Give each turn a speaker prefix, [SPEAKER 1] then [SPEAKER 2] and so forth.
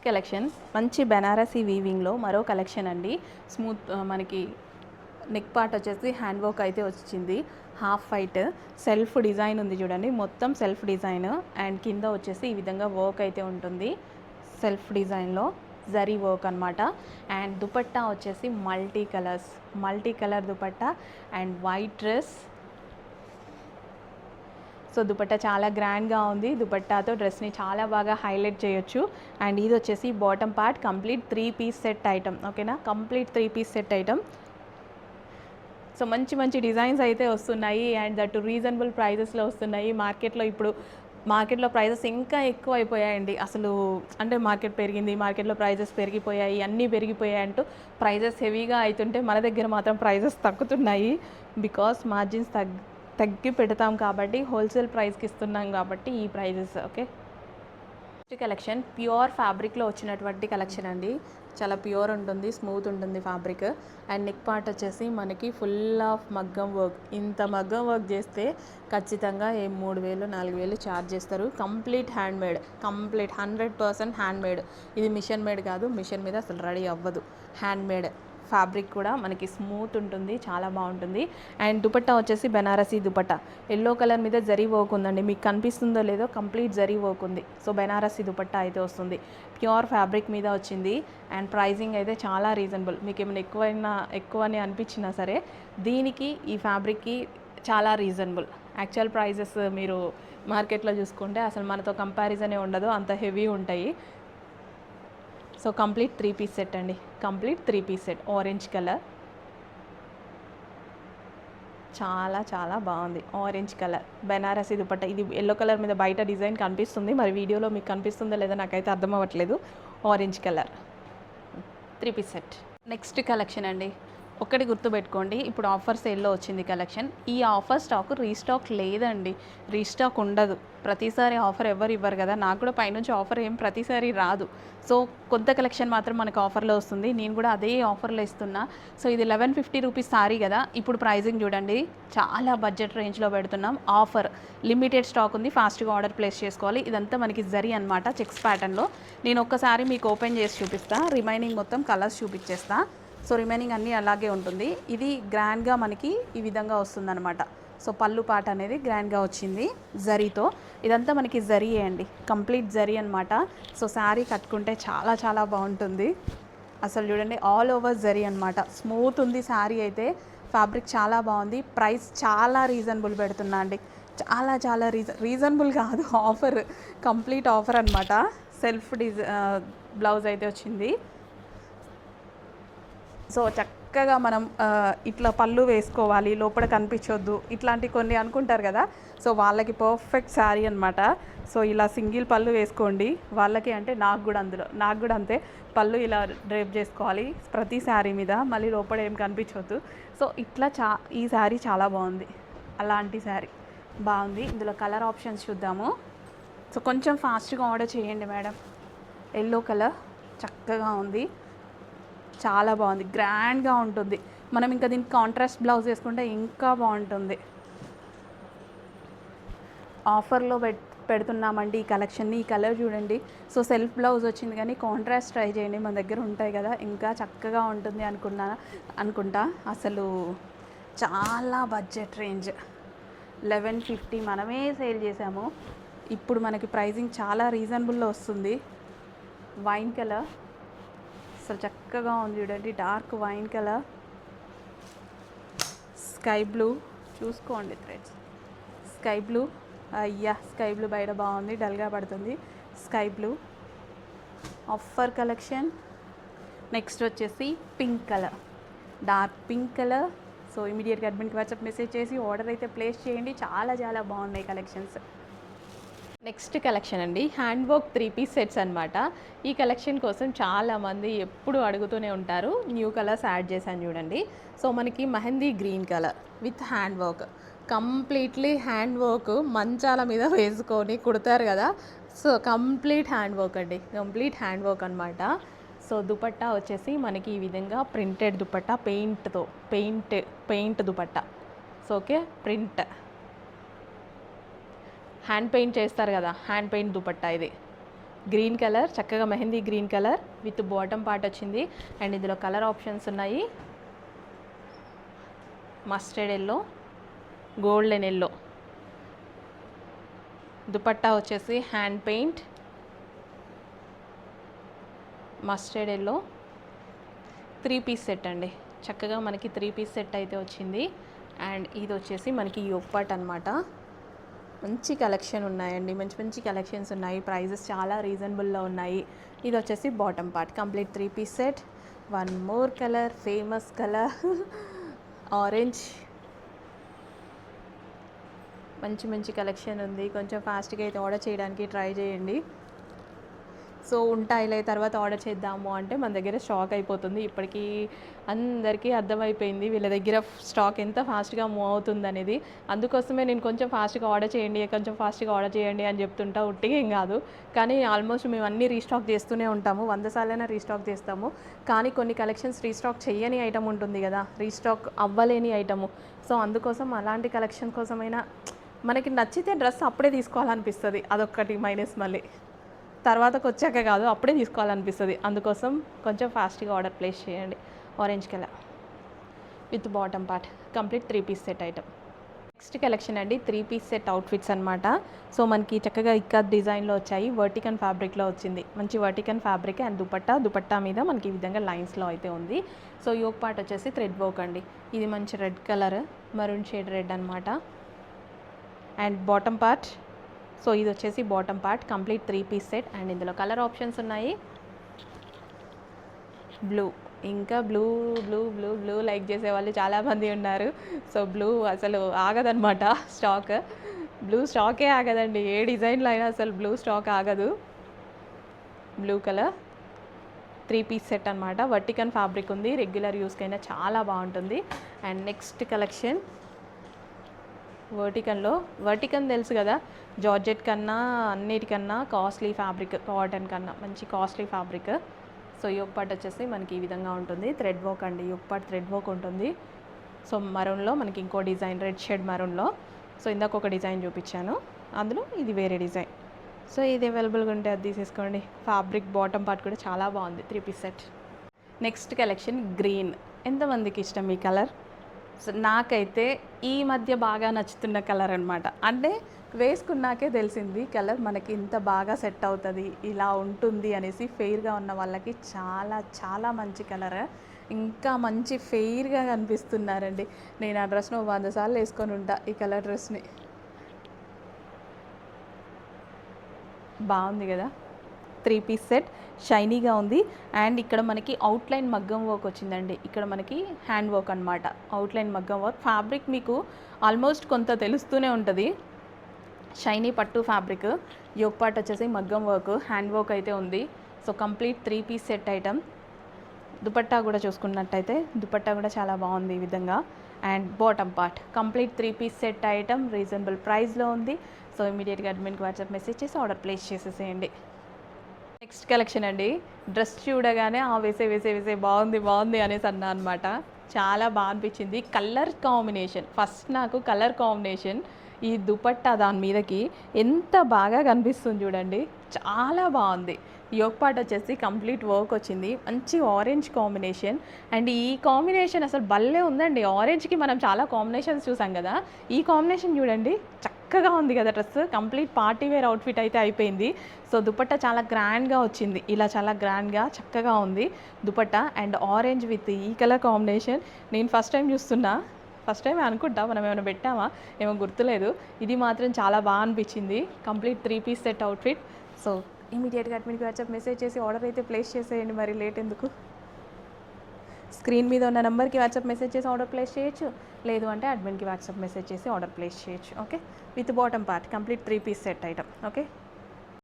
[SPEAKER 1] Collection మంచి బెనారసీ వీవింగ్లో మరో collection అండి. స్మూత్ మనకి నెక్ పార్ట్ వచ్చేసి హ్యాండ్ వర్క్ అయితే వచ్చింది. హాఫ్ వైట్ సెల్ఫ్ డిజైన్ ఉంది చూడండి, మొత్తం సెల్ఫ్ డిజైన్. అండ్ కింద వచ్చేసి ఈ విధంగా వర్క్ అయితే ఉంటుంది సెల్ఫ్ డిజైన్లో, జరీ వర్క్ అనమాట. అండ్ దుపట్టా వచ్చేసి multi colour dupatta and white dress. So dupatta చాలా గ్రాండ్గా ఉంది. దుపట్టాతో డ్రెస్ని చాలా బాగా హైలైట్ చేయొచ్చు. అండ్ ఇది వచ్చేసి bottom part complete 3 piece set item. ఓకేనా, complete 3 piece set item. So మంచి మంచి డిజైన్స్ అయితే వస్తున్నాయి అండ్ దట్ రీజనబుల్ ప్రైజెస్లో వస్తున్నాయి. మార్కెట్లో ప్రైజెస్ ఇంకా ఎక్కువ అయిపోయాయండి అసలు. అంటే మార్కెట్ పెరిగింది, మార్కెట్లో ప్రైజెస్ పెరిగిపోయాయి, అన్నీ పెరిగిపోయాయి అంటూ ప్రైజెస్ హెవీగా అవుతుంటే మన దగ్గర మాత్రం ప్రైజెస్ తగ్గుతున్నాయి. బికాస్ మార్జిన్స్ తగ్గి పెడతాం కాబట్టి, హోల్సేల్ ప్రైస్కి ఇస్తున్నాం కాబట్టి ఈ ప్రైజెస్. ఓకే, కలెక్షన్ ప్యూర్ ఫ్యాబ్రిక్లో వచ్చినటువంటి కలెక్షన్ అండి. చాలా ప్యూర్ ఉంటుంది, స్మూత్ ఉంటుంది ఫ్యాబ్రిక్. అండ్ నెక్ పార్ట్ వచ్చేసి మనకి ఫుల్ ఆఫ్ మగ్గం వర్క్. ఇంత మగ్గం వర్క్ చేస్తే ఖచ్చితంగా 3000 4000 ఛార్జ్ చేస్తారు. Complete hand made, complete 100% hand made. ఇది మిషన్ మేడ్ కాదు, మిషన్ మీద అసలు రెడీ అవ్వదు. హ్యాండ్ మేడ్ ఫ్యాబ్రిక్ కూడా మనకి స్మూత్ ఉంటుంది, చాలా బాగుంటుంది. అండ్ దుపట్టా వచ్చేసి బెనారసీ దుపట్టా, ఎల్లో కలర్ మీద జరీ వర్క్ ఉందండి. మీకు కనిపిస్తుందో లేదో, కంప్లీట్ జరీ వర్క్ ఉంది. సో బెనారసీ దుపట్టా అయితే వస్తుంది, ప్యూర్ ఫ్యాబ్రిక్ మీద వచ్చింది. అండ్ ప్రైజింగ్ అయితే చాలా రీజనబుల్. మీకు ఏమైనా ఎక్కువని అనిపించినా సరే దీనికి, ఈ ఫ్యాబ్రిక్కి చాలా రీజనబుల్. యాక్చువల్ ప్రైజెస్ మీరు మార్కెట్లో చూసుకుంటే అసలు మనతో కంపారిజనే ఉండదు, అంత హెవీ ఉంటాయి. సో కంప్లీట్ 3 పీస్ సెట్ అండి, complete 3 piece set. Orange colour చాలా చాలా బాగుంది. Orange colour Banarasi dupatta. ఇది ఎల్లో కలర్ మీద బయట డిజైన్ కనిపిస్తుంది, మరి వీడియోలో మీకు కనిపిస్తుందో లేదో నాకైతే అర్థం అవ్వట్లేదు. Orange colour 3 piece set. Next collection అండి, ఒక్కటి గుర్తుపెట్టుకోండి, ఇప్పుడు ఆఫర్ సేల్లో వచ్చింది కలెక్షన్. ఈ ఆఫర్ స్టాక్ రీస్టాక్ లేదండి, రీస్టాక్ ఉండదు. ప్రతిసారి ఆఫర్ ఎవరు ఇవ్వరు కదా, నాకు కూడా పైనుంచి ఆఫర్ ఏం ప్రతిసారి రాదు. సో కొత్త కలెక్షన్ మాత్రం మనకు ఆఫర్లో వస్తుంది. నేను కూడా అదే ఆఫర్లో ఇస్తున్నా. సో ఇది 1150 రూపీస్ సారీ కదా, ఇప్పుడు ప్రైజింగ్ చూడండి, చాలా బడ్జెట్ రేంజ్లో పెడుతున్నాం. ఆఫర్ లిమిటెడ్ స్టాక్ ఉంది, ఫాస్ట్గా ఆర్డర్ ప్లేస్ చేసుకోవాలి. ఇదంతా మనకి జరీ అనమాట, చెక్స్ ప్యాటర్న్లో. నేను ఒక్కసారి మీకు ఓపెన్ చేసి చూపిస్తా, రిమైనింగ్ మొత్తం కలర్స్ చూపించేస్తా. సో రిమైనింగ్ అన్నీ అలాగే ఉంటుంది. ఇది గ్రాండ్గా మనకి ఈ విధంగా వస్తుందన్నమాట. సో పళ్ళు పాట అనేది గ్రాండ్గా వచ్చింది జరీతో. ఇదంతా మనకి జరీ అండి, కంప్లీట్ జరీ అనమాట. సో శారీ కట్టుకుంటే చాలా చాలా బాగుంటుంది. అసలు చూడండి, ఆల్ ఓవర్ జరీ అనమాట, స్మూత్ ఉంది శారీ అయితే. ఫ్యాబ్రిక్ చాలా బాగుంది. ప్రైస్ చాలా రీజనబుల్ పెడుతున్నా అండి, చాలా చాలా రీజనబుల్ కాదు, ఆఫర్, కంప్లీట్ ఆఫర్ అనమాట. సెల్ఫ్ బ్లౌజ్ అయితే వచ్చింది. సో చక్కగా మనం ఇట్లా పళ్ళు వేసుకోవాలి, లోపల కనిపించొద్దు, ఇట్లాంటి కొన్ని అనుకుంటారు కదా. సో వాళ్ళకి పర్ఫెక్ట్ శారీ అనమాట. సో ఇలా సింగిల్ పళ్ళు వేసుకోండి వాళ్ళకి, అంటే నాకు కూడా అంతే. పళ్ళు ఇలా డ్రేప్ చేసుకోవాలి ప్రతి శారీ మీద, మళ్ళీ లోపల ఏం కనిపించొద్దు. సో ఇట్లా ఈ శారీ చాలా బాగుంది, అలాంటి శారీ బాగుంది. ఇందులో కలర్ ఆప్షన్స్ చూద్దాము. సో కొంచెం ఫాస్ట్గా ఆర్డర్ చేయండి మేడం. ఎల్లో కలర్ చక్కగా ఉంది, చాలా బాగుంది, గ్రాండ్గా ఉంటుంది. మనం ఇంకా దీనికి కాంట్రాస్ట్ బ్లౌజ్ వేసుకుంటే ఇంకా బాగుంటుంది. ఆఫర్లో పెడుతున్నామండి ఈ కలెక్షన్ని. ఈ కలర్ చూడండి. సో సెల్ఫ్ బ్లౌజ్ వచ్చింది కానీ కాంట్రాస్ట్ ట్రై చేయండి, మన దగ్గర ఉంటాయి కదా, ఇంకా చక్కగా ఉంటుంది అనుకుంటా. అసలు చాలా బడ్జెట్ రేంజ్, 1150 మనమే సేల్ చేసాము. ఇప్పుడు మనకి ప్రైజింగ్ చాలా రీజనబుల్లో వస్తుంది. వైన్ కలర్ అసలు చక్కగా ఉంది చూడండి, dark wine colour. Sky blue చూసుకోండి, థ్రెడ్స్ స్కై బ్లూ. అయ్యా, స్కై బ్లూ బయట బాగుంది, డల్గా పడుతుంది. Sky blue offer collection. Next వచ్చేసి pink colour, dark pink colour. So ఇమీడియట్గా అడ్మిన్కి వాట్సాప్ మెసేజ్ చేసి ఆర్డర్ అయితే ప్లేస్ చేయండి, చాలా చాలా బాగున్నాయి కలెక్షన్స్. నెక్స్ట్ కలెక్షన్ అండి, హ్యాండ్ వర్క్ 3 పీస్ సెట్స్ అనమాట. ఈ కలెక్షన్ కోసం చాలామంది ఎప్పుడు అడుగుతూనే ఉంటారు. న్యూ కలర్స్ యాడ్ చేశాను చూడండి. సో మనకి mehndi green colour with hand work, completely hand work, మంచాల మీద వేసుకొని కుడతారు కదా. సో కంప్లీట్ హ్యాండ్ వర్క్ అండి, కంప్లీట్ హ్యాండ్ వర్క్ అనమాట. సో దుపట్టా వచ్చేసి మనకి ఈ విధంగా printed dupatta, paint dupatta. So okay, print hand paint చేస్తారు కదా, హ్యాండ్ పెయింట్ దుపట్టా ఇది. గ్రీన్ కలర్, చక్కగా mehndi green colour with bottom part వచ్చింది. అండ్ ఇందులో కలర్ ఆప్షన్స్ ఉన్నాయి. Mustard yellow, golden yellow. Dupatta వచ్చేసి hand paint, mustard yellow. 3 piece set అండి. చక్కగా మనకి 3 పీస్ సెట్ అయితే వచ్చింది. అండ్ ఇది వచ్చేసి మనకి యోగ్ పార్ట్ అనమాట. మంచి కలెక్షన్ ఉన్నాయండి, మంచి మంచి కలెక్షన్స్ ఉన్నాయి. ప్రైజెస్ చాలా రీజనబుల్లో ఉన్నాయి. ఇది వచ్చేసి bottom part, complete 3 piece set. One more colour, famous colour orange. మంచి మంచి కలెక్షన్ ఉంది. కొంచెం ఫాస్ట్గా అయితే ఆర్డర్ చేయడానికి ట్రై చేయండి. సో ఉంటాయిలే తర్వాత ఆర్డర్ చేద్దాము అంటే మన దగ్గర స్టాక్ అయిపోతుంది. ఇప్పటికీ అందరికీ అర్థమైపోయింది వీళ్ళ దగ్గర స్టాక్ ఎంత ఫాస్ట్గా మూవ్ అవుతుంది అనేది. అందుకోసమే నేను కొంచెం ఫాస్ట్గా ఆర్డర్ చేయండి, కొంచెం ఫాస్ట్గా ఆర్డర్ చేయండి అని చెప్తుంటా. ఉట్టిగా ఏం కాదు, కానీ ఆల్మోస్ట్ మేము అన్నీ రీస్టాక్ చేస్తూనే ఉంటాము. 100 సార్లైనా రీస్టాక్ చేస్తాము. కానీ కొన్ని కలెక్షన్స్ రీస్టాక్ చేయని ఐటమ్ ఉంటుంది కదా, రీస్టాక్ అవ్వలేని ఐటము. సో అందుకోసం అలాంటి కలెక్షన్ కోసమైనా మనకి నచ్చితే డ్రెస్ అప్పుడే తీసుకోవాలనిపిస్తుంది. అదొక్కటి మైనస్. మళ్ళీ తర్వాతకు వచ్చాక కాదు, అప్పుడే తీసుకోవాలనిపిస్తుంది. అందుకోసం కొంచెం ఫాస్ట్గా ఆర్డర్ ప్లేస్ చేయండి. Orange colour with bottom part, complete 3 piece set item. Next collection అండి 3 పీస్ సెట్ అవుట్ఫిట్స్ అనమాట. సో మనకి చక్కగా ఇక్కత్ డిజైన్లో వచ్చాయి. వర్టికన్ ఫ్యాబ్రిక్లో వచ్చింది. మంచి వర్టికన్ ఫ్యాబ్రిక్. అండ్ దుపట్టా మీద మనకి ఈ విధంగా లైన్స్లో అయితే ఉంది. సో యోగ్ పార్ట్ వచ్చేసి థ్రెడ్ వర్క్ అండి. ఇది మంచి red colour, maroon shade red అనమాట. అండ్ బాటమ్ పార్ట్, సో ఇది వచ్చేసి bottom part, complete 3 piece set. And ఇందులో కలర్ ఆప్షన్స్ ఉన్నాయి. బ్లూ, ఇంకా blue blue blue blue like చేసే వాళ్ళు చాలామంది ఉన్నారు. సో బ్లూ అసలు ఆగదనమాట స్టాక్. బ్లూ స్టాకే ఆగదండి. ఏ డిజైన్లో అయినా అసలు బ్లూ స్టాక్ ఆగదు. బ్లూ కలర్ 3 పీస్ సెట్ అనమాట. వర్టికన్ ఫ్యాబ్రిక్ ఉంది. రెగ్యులర్ యూస్కైనా చాలా బాగుంటుంది. అండ్ నెక్స్ట్ కలెక్షన్ వర్టికన్ తెలుసు కదా, జార్జెట్ కన్నా అన్నిటికన్నా కాస్ట్లీ ఫ్యాబ్రిక్, కాటన్ కన్నా మంచి costly fabric. So yoke part వచ్చేసి మనకి ఈ విధంగా ఉంటుంది. థ్రెడ్ వర్క్ అండి, యోగ్ పార్ట్ థ్రెడ్ వర్క్ ఉంటుంది. సో మరూన్లో మనకి ఇంకో డిజైన్, రెడ్ షేడ్ మరూన్లో. సో ఇందాక ఒక డిజైన్ చూపించాను, అందులో ఇది వేరే డిజైన్. సో ఇది అవైలబుల్గా ఉంటే అది తీసేసుకోండి. ఫ్యాబ్రిక్ బాటమ్ పార్ట్ కూడా చాలా బాగుంది. 3 piece set. Next collection green. ఎంతమందికి ఇష్టం ఈ కలర్? సో నాకైతే ఈ మధ్య బాగా నచ్చుతున్న కలర్ అనమాట. అంటే వేసుకున్నాకే తెలిసింది కలర్ మనకి ఇంత బాగా సెట్ అవుతుంది, ఇలా ఉంటుంది అనేసి. ఫెయిర్గా ఉన్న వాళ్ళకి చాలా చాలా మంచి కలర్. ఇంకా మంచి ఫెయిర్గా కనిపిస్తున్నారండి. నేను ఆ డ్రెస్ను 100 సార్లు వేసుకొని ఉంటా, ఈ కలర్ డ్రెస్ని. బాగుంది కదా. 3 పీస్ సెట్, షైనీగా ఉంది. అండ్ ఇక్కడ మనకి అవుట్లైన్ మగ్గం వర్క్ వచ్చిందండి. ఇక్కడ మనకి హ్యాండ్ వర్క్ అనమాట. అవుట్లైన్ మగ్గం వర్క్. ఫ్యాబ్రిక్ మీకు ఆల్మోస్ట్ కొంత తెలుస్తూనే ఉంటుంది. షైనీ పట్టు ఫ్యాబ్రిక్. యోగ్ పార్ట్ వచ్చేసి మగ్గం వర్క్, హ్యాండ్ వర్క్ అయితే ఉంది. So complete 3 piece set item. Dupatta కూడా చూసుకున్నట్టయితే దుపట్టా కూడా చాలా బాగుంది ఈ విధంగా. And bottom part, complete 3 piece set item. Reasonable ప్రైస్లో ఉంది. సో ఇమీడియట్గా అడ్మిన్కి వాట్సాప్ మెసేజ్ చేసి ఆర్డర్ ప్లేస్ చేసేసేయండి. నెక్స్ట్ కలెక్షన్ అండి. డ్రెస్ చూడగానే వేసే బాగుంది అనేసి అన్నా అనమాట. చాలా బాగా అనిపించింది. కలర్ కాంబినేషన్, ఫస్ట్ నాకు కలర్ కాంబినేషన్, ఈ దుపట్టా దాని మీదకి ఎంత బాగా కనిపిస్తుంది చూడండి, చాలా బాగుంది. యోగ్ పార్ట్ వచ్చేసి కంప్లీట్ వర్క్ వచ్చింది. మంచి ఆరెంజ్ కాంబినేషన్. అండ్ ఈ కాంబినేషన్ అసలు భలే ఉందండి. ఆరెంజ్కి మనం చాలా కాంబినేషన్స్ చూసాం కదా, ఈ కాంబినేషన్ చూడండి చక్కగా ఉంది కదా. Dress complete party wear outfit అయితే అయిపోయింది. సో దుపట్టా చాలా గ్రాండ్గా వచ్చింది. ఇలా చాలా గ్రాండ్గా చక్కగా ఉంది దుపట్టా. అండ్ ఆరెంజ్ విత్ ఈ కలర్ కాంబినేషన్ నేను ఫస్ట్ టైం చూస్తున్నా. ఫస్ట్ టైం అనుకుంటా, మనం ఏమైనా పెట్టామా ఏమో గుర్తులేదు. ఇది మాత్రం చాలా బాగా అనిపించింది. Complete 3 piece set outfit. So ఇమీడియట్గా అడ్మిన్కి వాట్సాప్ మెసేజ్ చేసి ఆర్డర్ అయితే ప్లేస్ చేసేయండి. మరి లేట్ ఎందుకు. స్క్రీన్ మీద ఉన్న నెంబర్కి వాట్సాప్ మెసేజ్ చేసి ఆర్డర్ ప్లేస్ చేయొచ్చు. లేదు అంటే అడ్మిన్కి వాట్సాప్ మెసేజ్ చేసి ఆర్డర్ ప్లేస్ చేయొచ్చు. Okay, with bottom part, complete 3 piece set item. Okay.